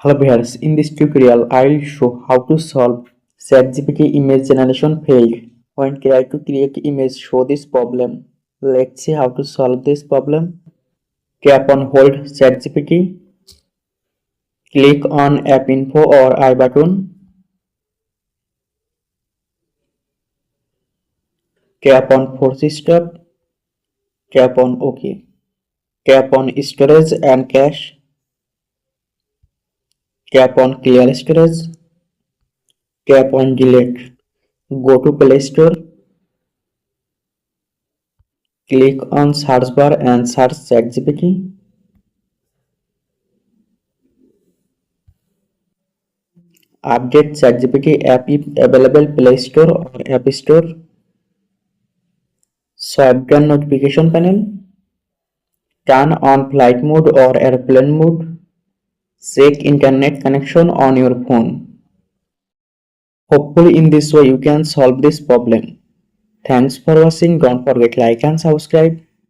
Hello viewers, in this tutorial I will show how to solve ChatGPT image generation failed. When try to create image show this problem. Let's see how to solve this problem. Tap on hold ChatGPT. Click on app info or I button. Tap on force stop. Tap on OK. Tap on storage and cache. Tap on clear storage. Tap on delete. Go to Play Store. Click on search bar and search ChatGPT. Update ChatGPT app if available Play Store or App Store. Shotgun notification panel. Turn on flight mode or airplane mode. Check internet connection on your phone. Hopefully in this way you can solve this problem. Thanks for watching. Don't forget like and subscribe.